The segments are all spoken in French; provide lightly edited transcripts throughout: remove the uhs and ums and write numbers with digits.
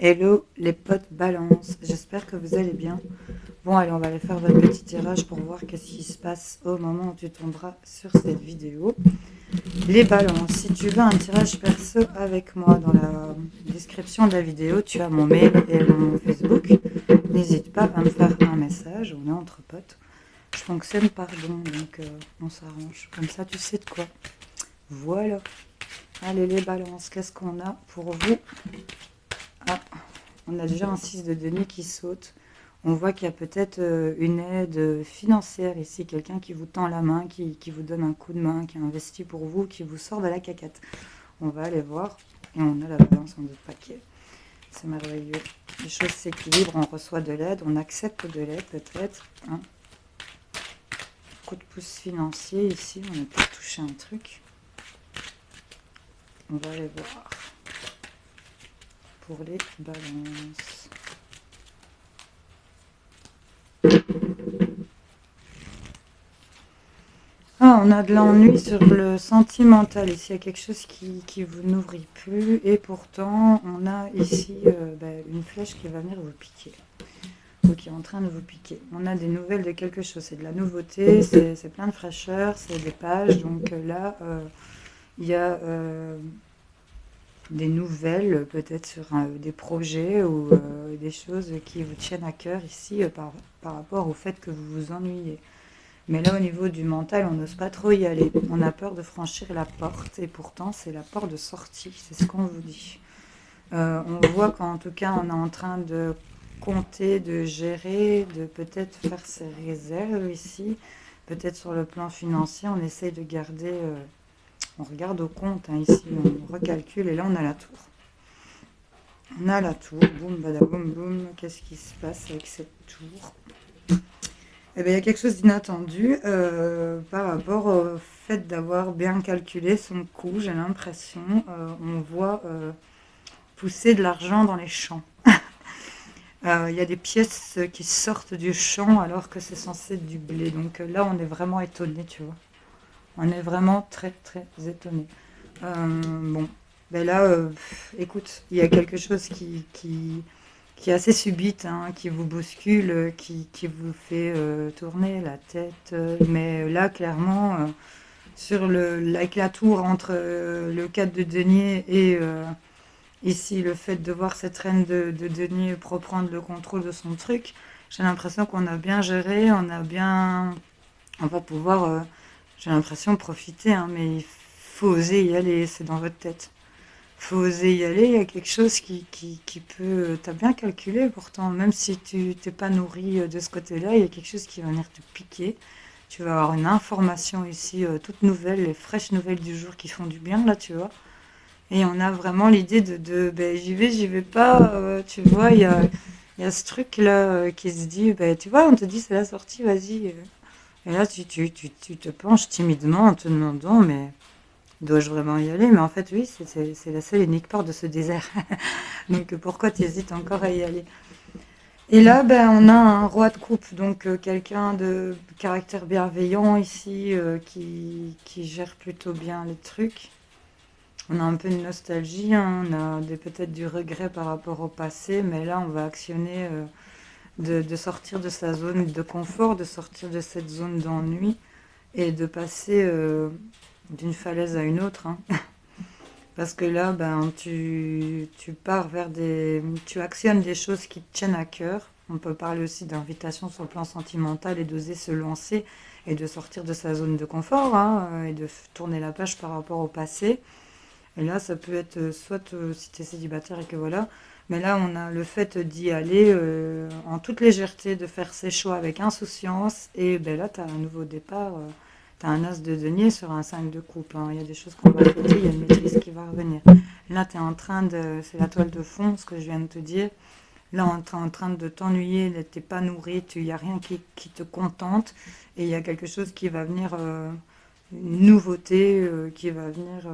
Hello les potes balance, j'espère que vous allez bien. Bon allez, on va aller faire votre petit tirage pour voir qu'est-ce qui se passe au moment où tu tomberas sur cette vidéo. Les balances, si tu veux un tirage perso avec moi, dans la description de la vidéo, tu as mon mail et mon Facebook. N'hésite pas à me faire un message, on est entre potes. Je fonctionne par don, donc on s'arrange. Comme ça, tu sais de quoi. Voilà. Allez les balances, qu'est-ce qu'on a pour vous? Ah, on a déjà un 6 de denier qui saute. On voit qu'il y a peut-être une aide financière ici, quelqu'un qui vous tend la main, qui vous donne un coup de main, qui investit pour vous, qui vous sort de la caquette. On va aller voir. Et on a la balance en deux paquets. C'est merveilleux. Les choses s'équilibrent, on reçoit de l'aide, on accepte de l'aide peut-être. Hein. Coup de pouce financier ici, on a peut-être touché un truc. On va aller voir. Pour les balances. Ah, on a de l'ennui sur le sentimental. Ici, il y a quelque chose qui vous nourrit plus. Et pourtant, on a ici une flèche qui va venir vous piquer. Ou qui est en train de vous piquer. On a des nouvelles de quelque chose. C'est de la nouveauté, c'est plein de fraîcheur, c'est des pages. Donc là, il y a des nouvelles, peut-être sur des projets ou des choses qui vous tiennent à cœur ici par rapport au fait que vous vous ennuyez. Mais là, au niveau du mental, on n'ose pas trop y aller. On a peur de franchir la porte et pourtant, c'est la porte de sortie. C'est ce qu'on vous dit. On voit qu'en tout cas, on est en train de compter, de gérer, de peut-être faire ses réserves ici. Peut-être sur le plan financier, on essaye de garder... on regarde au compte, hein, ici, on recalcule et là, on a la tour. On a la tour, boum, badaboum, boum. Qu'est-ce qui se passe avec cette tour? Eh bien, il y a quelque chose d'inattendu par rapport au fait d'avoir bien calculé son coût, j'ai l'impression. On voit pousser de l'argent dans les champs. Il y a des pièces qui sortent du champ alors que c'est censé être du blé. Donc là, on est vraiment étonné, tu vois. On est vraiment très, très étonné. Bon, ben là, écoute, il y a quelque chose qui est assez subite, hein, qui vous bouscule, qui vous fait tourner la tête. Mais là, clairement, avec la tour entre le 4 de denier et ici le fait de voir cette reine de denier reprendre le contrôle de son truc, j'ai l'impression qu'on a bien géré, on va pouvoir, j'ai l'impression, profiter, hein, mais il faut oser y aller, c'est dans votre tête. Faut oser y aller, il y a quelque chose qui peut... T'as bien calculé pourtant, même si tu t'es pas nourri de ce côté-là, il y a quelque chose qui va venir te piquer. Tu vas avoir une information ici, toute nouvelle, les fraîches nouvelles du jour qui font du bien, là, tu vois. Et on a vraiment l'idée ben, j'y vais pas, tu vois, il y a ce truc-là qui se dit, ben, tu vois, on te dit c'est la sortie, vas-y. Et là, tu te penches timidement en te demandant, mais... Dois-je vraiment y aller? Mais en fait, oui, c'est la seule et unique porte de ce désert. Donc pourquoi tu hésites encore à y aller? Et là, ben, on a un roi de coupe, donc quelqu'un de caractère bienveillant ici, qui gère plutôt bien les trucs. On a un peu de nostalgie, hein, on a peut-être du regret par rapport au passé, mais là, on va actionner de sortir de sa zone de confort, de sortir de cette zone d'ennui et de passer d'une falaise à une autre, hein. Parce que là, ben, tu pars vers tu actionnes des choses qui te tiennent à cœur. On peut parler aussi d'invitation sur le plan sentimental et d'oser se lancer et de sortir de sa zone de confort, hein, et de tourner la page par rapport au passé. Et là, ça peut être soit si tu es célibataire et que voilà. Mais là, on a le fait d'y aller en toute légèreté, de faire ses choix avec insouciance. Et ben là, tu as un nouveau départ. Tu as un as de denier sur un 5 de coupe, hein. Il y a des choses qu'on va traiter, il y a une maîtrise qui va revenir. Là, tu es en train de... C'est la toile de fond, ce que je viens de te dire. Là, on est en train de t'ennuyer, tu n'es pas nourri, il n'y a rien qui te contente. Et il y a quelque chose qui va venir, une nouveauté qui va venir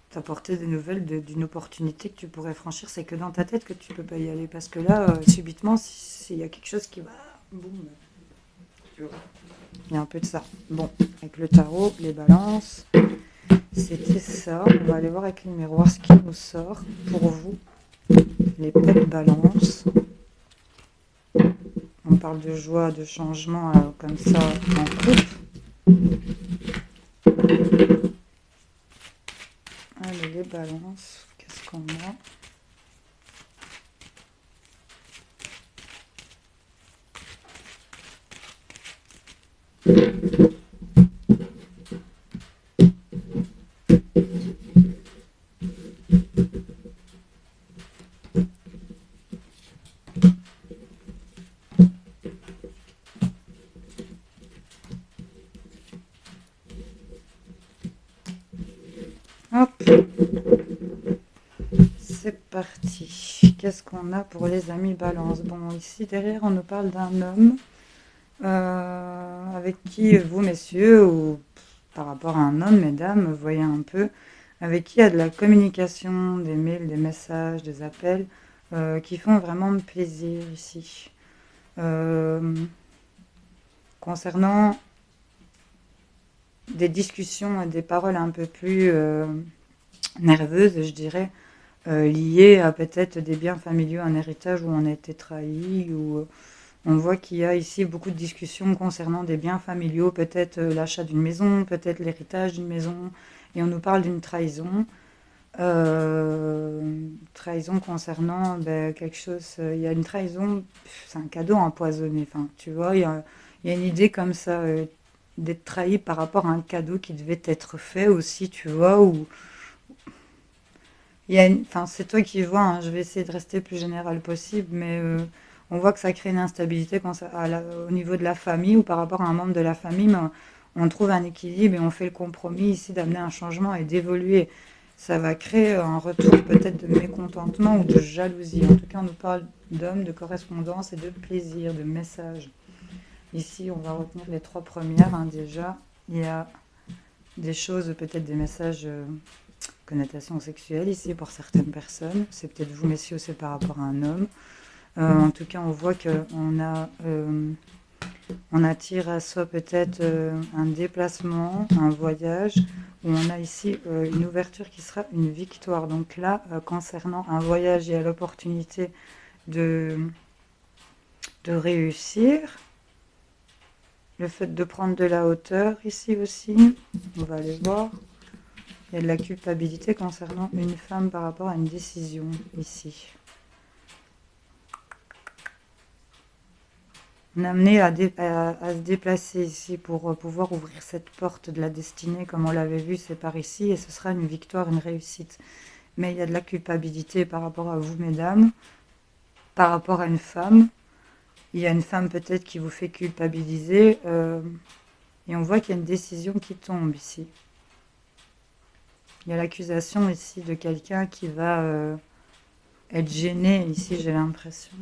t'apporter des nouvelles d'une opportunité que tu pourrais franchir. C'est que dans ta tête que tu peux pas y aller. Parce que là, subitement, il y a quelque chose qui va... Boum. Tu vois. Il y a un peu de ça. Bon, avec le tarot, les balances, c'était ça. On va aller voir avec les miroirs ce qui nous sort pour vous. l'épée de balance. On parle de joie, de changement, comme ça, en couple. Allez, les balances, qu'est-ce qu'on a? Hop, c'est parti. Qu'est-ce qu'on a pour les amis balance? Bon, ici derrière, on nous parle d'un homme avec qui vous, messieurs, ou par rapport à un homme, mesdames, voyez un peu, avec qui il y a de la communication, des mails, des messages, des appels, qui font vraiment plaisir ici. Concernant des discussions et des paroles un peu plus nerveuses, je dirais, liées à peut-être des biens familiaux, un héritage où on a été trahi, ou on voit qu'il y a ici beaucoup de discussions concernant des biens familiaux, peut-être l'achat d'une maison, peut-être l'héritage d'une maison, et on nous parle d'une trahison. Trahison concernant quelque chose, il y a une trahison, c'est un cadeau empoisonné, enfin, tu vois, il y a une idée comme ça, d'être trahi par rapport à un cadeau qui devait être fait aussi, tu vois, ou enfin, c'est toi qui vois, hein, je vais essayer de rester le plus général possible, mais on voit que ça crée une instabilité au niveau de la famille ou par rapport à un membre de la famille, mais on trouve un équilibre et on fait le compromis ici d'amener un changement et d'évoluer. Ça va créer un retour peut-être de mécontentement ou de jalousie. En tout cas, on nous parle d'hommes, de correspondance et de plaisir, de messages. Ici, on va retenir les trois premières, hein, déjà. Il y a des choses, peut-être des messages connotation sexuelle ici pour certaines personnes. C'est peut-être vous, messieurs, c'est par rapport à un homme. En tout cas, on voit on attire à soi peut-être un déplacement, un voyage, où on a ici une ouverture qui sera une victoire. Donc là, concernant un voyage, il y a l'opportunité de réussir. Le fait de prendre de la hauteur ici aussi, on va aller voir. Il y a de la culpabilité concernant une femme par rapport à une décision ici. On est amené à se déplacer ici pour pouvoir ouvrir cette porte de la destinée, comme on l'avait vu, c'est par ici, et ce sera une victoire, une réussite. Mais il y a de la culpabilité par rapport à vous, mesdames, par rapport à une femme. Il y a une femme peut-être qui vous fait culpabiliser, et on voit qu'il y a une décision qui tombe ici. Il y a l'accusation ici de quelqu'un qui va être gêné, ici j'ai l'impression.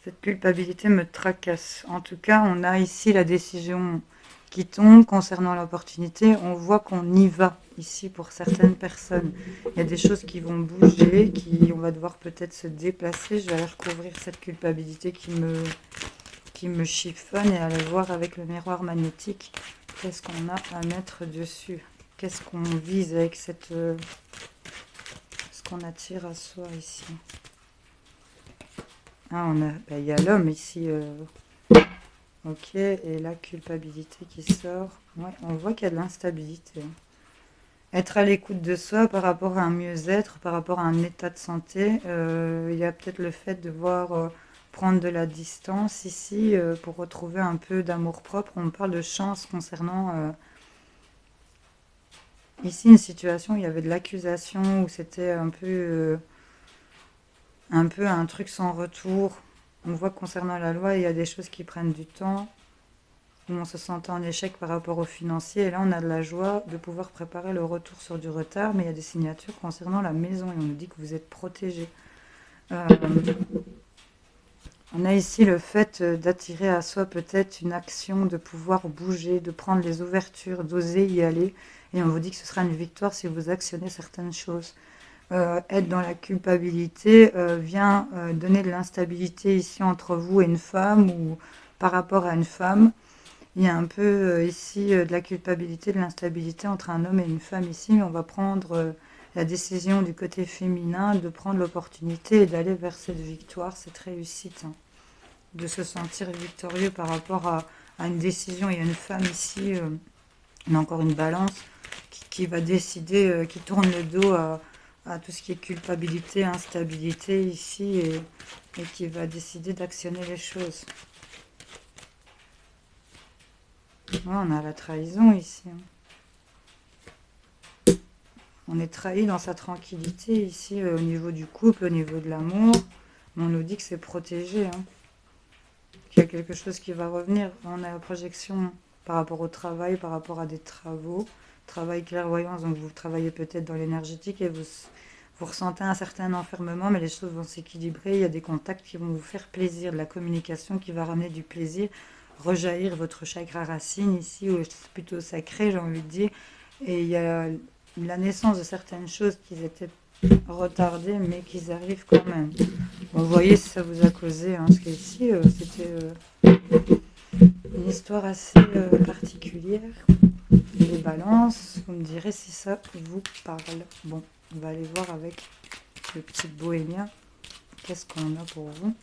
Cette culpabilité me tracasse. En tout cas, on a ici la décision qui tombe concernant l'opportunité. On voit qu'on y va ici pour certaines personnes. Il y a des choses qui vont bouger, on va devoir peut-être se déplacer. Je vais aller recouvrir cette culpabilité qui me chiffonne et aller voir avec le miroir magnétique qu'est-ce qu'on a à mettre dessus. Qu'est-ce qu'on vise avec ce qu'on attire à soi ici. Ah, il y a l'homme ici. Ok, et la culpabilité qui sort. Ouais, on voit qu'il y a de l'instabilité. Être à l'écoute de soi par rapport à un mieux-être, par rapport à un état de santé. Il y a peut-être le fait de voir prendre de la distance ici pour retrouver un peu d'amour-propre. On parle de chance concernant ici une situation où il y avait de l'accusation, où c'était un peu un truc sans retour. On voit que concernant la loi, il y a des choses qui prennent du temps, où on se sentait en échec par rapport au financier. Et là, on a de la joie de pouvoir préparer le retour sur du retard, mais il y a des signatures concernant la maison, et on nous dit que vous êtes protégés. On a ici le fait d'attirer à soi peut-être une action, de pouvoir bouger, de prendre les ouvertures, d'oser y aller. Et on vous dit que ce sera une victoire si vous actionnez certaines choses. Être dans la culpabilité vient donner de l'instabilité ici entre vous et une femme ou par rapport à une femme. Il y a un peu ici de la culpabilité, de l'instabilité entre un homme et une femme ici, mais on va prendre la décision du côté féminin de prendre l'opportunité et d'aller vers cette victoire, cette réussite, hein, de se sentir victorieux par rapport à une décision. Il y a une femme ici, on a encore une balance, qui va décider, qui tourne le dos à tout ce qui est culpabilité, instabilité ici, et qui va décider d'actionner les choses. Ouais, on a la trahison ici, hein. On est trahi dans sa tranquillité ici, au niveau du couple, au niveau de l'amour. Mais on nous dit que c'est protégé, hein, qu'il y a quelque chose qui va revenir. On a la projection par rapport au travail, par rapport à des travaux. Travail clairvoyance, donc vous travaillez peut-être dans l'énergétique et vous ressentez un certain enfermement, mais les choses vont s'équilibrer. Il y a des contacts qui vont vous faire plaisir, de la communication qui va ramener du plaisir, rejaillir votre chakra racine ici, ou plutôt sacré, j'ai envie de dire. Et il y a la naissance de certaines choses qui étaient retardées, mais qui arrivent quand même. Bon, vous voyez si ça vous a causé, hein, parce qu'ici, c'était une histoire assez particulière. Les balances, vous me direz si ça vous parle. Bon, on va aller voir avec le petit bohémien. Qu'est-ce qu'on a pour vous?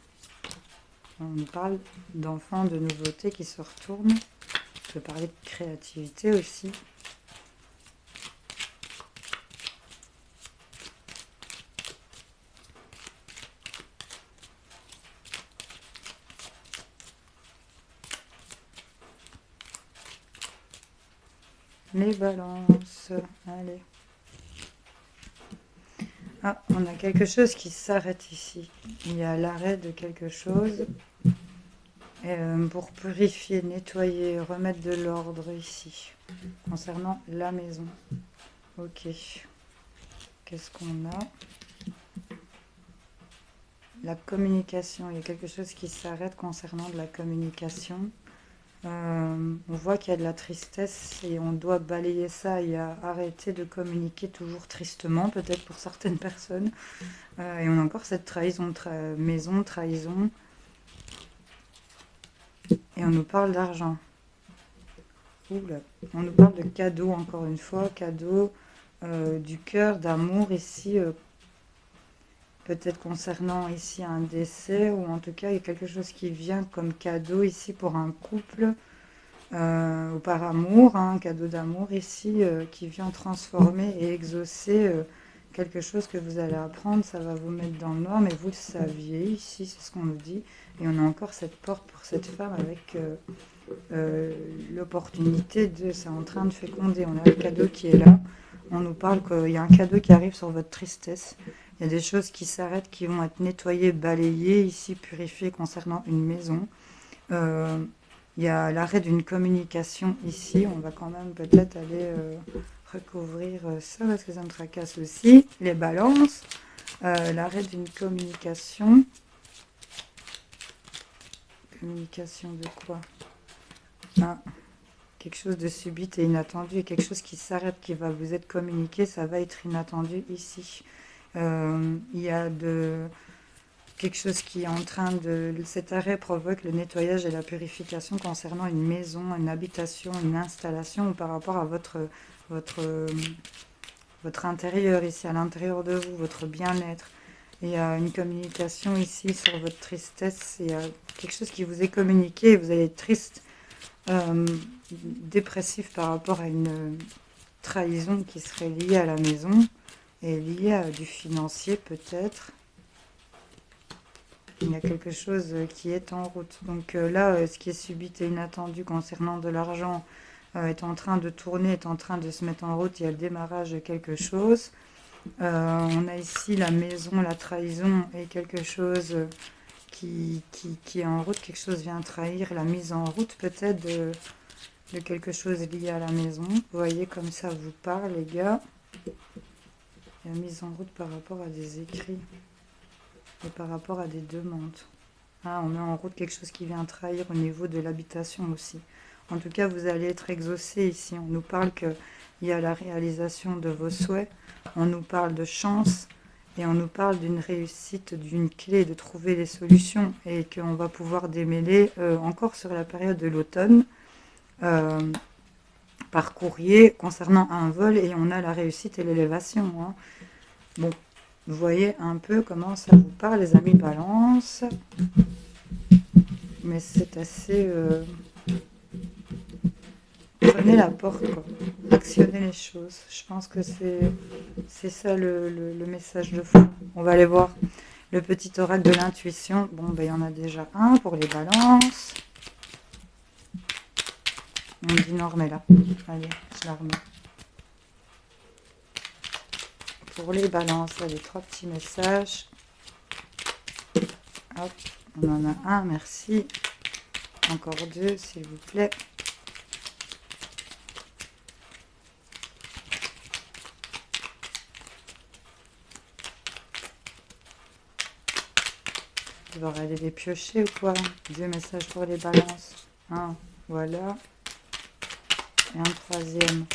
On nous parle d'enfants, de nouveautés qui se retournent. On peut parler de créativité aussi. Les balances, allez. Ah, on a quelque chose qui s'arrête ici. Il y a l'arrêt de quelque chose pour purifier, nettoyer, remettre de l'ordre ici, concernant la maison. Ok. Qu'est-ce qu'on a? La communication. Il y a quelque chose qui s'arrête concernant de la communication. On voit qu'il y a de la tristesse et on doit balayer ça et arrêter de communiquer toujours tristement, peut-être pour certaines personnes. Et on a encore cette trahison, maison, trahison. Et on nous parle d'argent. Oula. On nous parle de cadeaux, encore une fois, cadeaux du cœur, d'amour ici, peut-être concernant ici un décès, ou en tout cas il y a quelque chose qui vient comme cadeau ici pour un couple, ou par amour, hein, un cadeau d'amour ici qui vient transformer et exaucer quelque chose que vous allez apprendre. Ça va vous mettre dans le noir, mais vous le saviez ici, c'est ce qu'on nous dit. Et on a encore cette porte pour cette femme avec l'opportunité de, c'est en train de féconder. On a le cadeau qui est là. On nous parle qu'il y a un cadeau qui arrive sur votre tristesse. Il y a des choses qui s'arrêtent, qui vont être nettoyées, balayées, ici purifiées concernant une maison. Il y a l'arrêt d'une communication ici. On va quand même peut-être aller recouvrir ça parce que ça me tracasse aussi. Les balances. L'arrêt d'une communication. Communication de quoi? Ah, quelque chose de subit et inattendu. Quelque chose qui s'arrête, qui va vous être communiqué. Ça va être inattendu ici. Il y a quelque chose qui est en train de... Cet arrêt provoque le nettoyage et la purification concernant une maison, une habitation, une installation, ou par rapport à votre intérieur ici, à l'intérieur de vous, votre bien-être. Il y a une communication ici sur votre tristesse. Il y a quelque chose qui vous est communiqué et vous allez être triste, dépressif par rapport à une trahison qui serait liée à la maison. Et lié à du financier peut-être. Il y a quelque chose qui est en route. Donc là, ce qui est subit et inattendu concernant de l'argent est en train de tourner, est en train de se mettre en route. Il y a le démarrage de quelque chose. On a ici la maison, la trahison et quelque chose qui est en route. Quelque chose vient trahir, la mise en route peut-être de quelque chose lié à la maison. Vous voyez comme ça vous parle les gars. La mise en route par rapport à des écrits et par rapport à des demandes. Ah, on met en route quelque chose qui vient trahir au niveau de l'habitation aussi. En tout cas, vous allez être exaucé ici. On nous parle qu'il y a la réalisation de vos souhaits. On nous parle de chance et on nous parle d'une réussite, d'une clé, de trouver des solutions et qu'on va pouvoir démêler encore sur la période de l'automne. par courrier concernant un vol et on a la réussite et l'élévation. Hein. Bon, vous voyez un peu comment ça vous parle, les amis Balance. Mais c'est assez... prenez la porte, quoi. Actionnez les choses. Je pense que c'est ça le message de fond. On va aller voir le petit oracle de l'intuition. Bon, ben il y en a déjà un pour les balances. On dit non, remets-la. Allez, je la remets. Pour les balances, allez, 3 petits messages. Hop, on en a un, merci. Encore 2, s'il vous plaît. Je vais aller les piocher ou quoi? 2 messages pour les balances. Un, voilà. Et un troisième.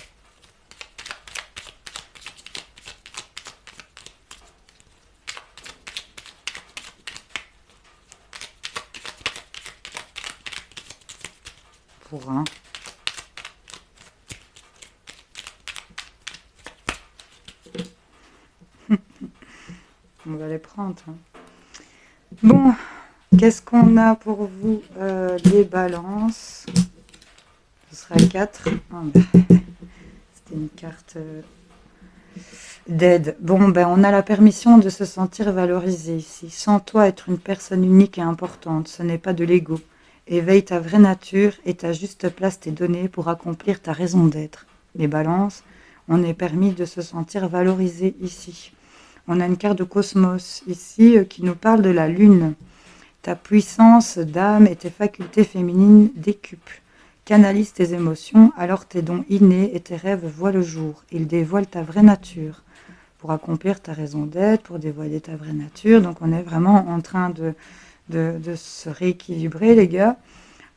Pour un. On va les prendre. Hein. Bon, qu'est-ce qu'on a pour vous les balances? Ce sera 4. Oh, c'était une carte d'aide. Bon, ben on a la permission de se sentir valorisé ici. Sens-toi être une personne unique et importante. Ce n'est pas de l'ego. Éveille ta vraie nature et ta juste place t'est donnée pour accomplir ta raison d'être. Les balances, on est permis de se sentir valorisé ici. On a une carte de cosmos ici qui nous parle de la lune. Ta puissance d'âme et tes facultés féminines décuplent. Canalise tes émotions, alors tes dons innés et tes rêves voient le jour. Ils dévoilent ta vraie nature. Pour accomplir ta raison d'être, pour dévoiler ta vraie nature. Donc on est vraiment en train de se rééquilibrer, les gars.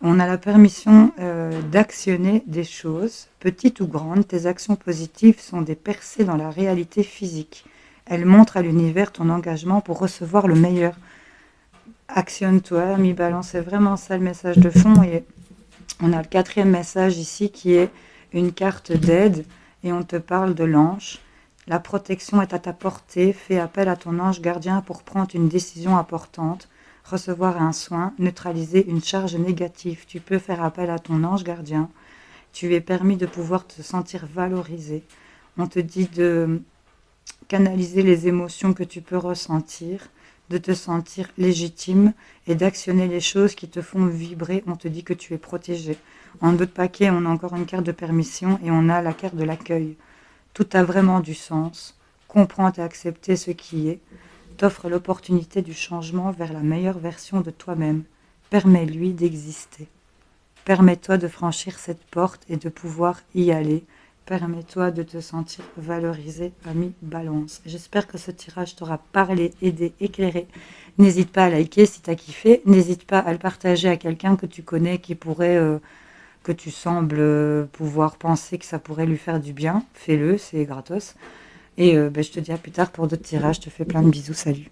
On a la permission d'actionner des choses, petites ou grandes. Tes actions positives sont des percées dans la réalité physique. Elles montrent à l'univers ton engagement pour recevoir le meilleur. Actionne-toi, ami Balance, c'est vraiment ça le message de fond. Et on a le 4e message ici qui est une carte d'aide et on te parle de l'ange. La protection est à ta portée. Fais appel à ton ange gardien pour prendre une décision importante. Recevoir un soin, neutraliser une charge négative. Tu peux faire appel à ton ange gardien. Tu es permis de pouvoir te sentir valorisé. On te dit de canaliser les émotions que tu peux ressentir, de te sentir légitime et d'actionner les choses qui te font vibrer. On te dit que tu es protégé. En d'autres paquets, on a encore une carte de permission et on a la carte de l'accueil. Tout a vraiment du sens. Comprends et accepter ce qui est. T'offre l'opportunité du changement vers la meilleure version de toi-même. Permets-lui d'exister. Permets-toi de franchir cette porte et de pouvoir y aller. Permets-toi de te sentir valorisé, ami Balance. J'espère que ce tirage t'aura parlé, aidé, éclairé. N'hésite pas à liker si tu as kiffé. N'hésite pas à le partager à quelqu'un que tu connais qui pourrait, que tu sembles pouvoir penser que ça pourrait lui faire du bien. Fais-le, c'est gratos. Et je te dis à plus tard pour d'autres tirages. Je te fais plein de bisous. Salut.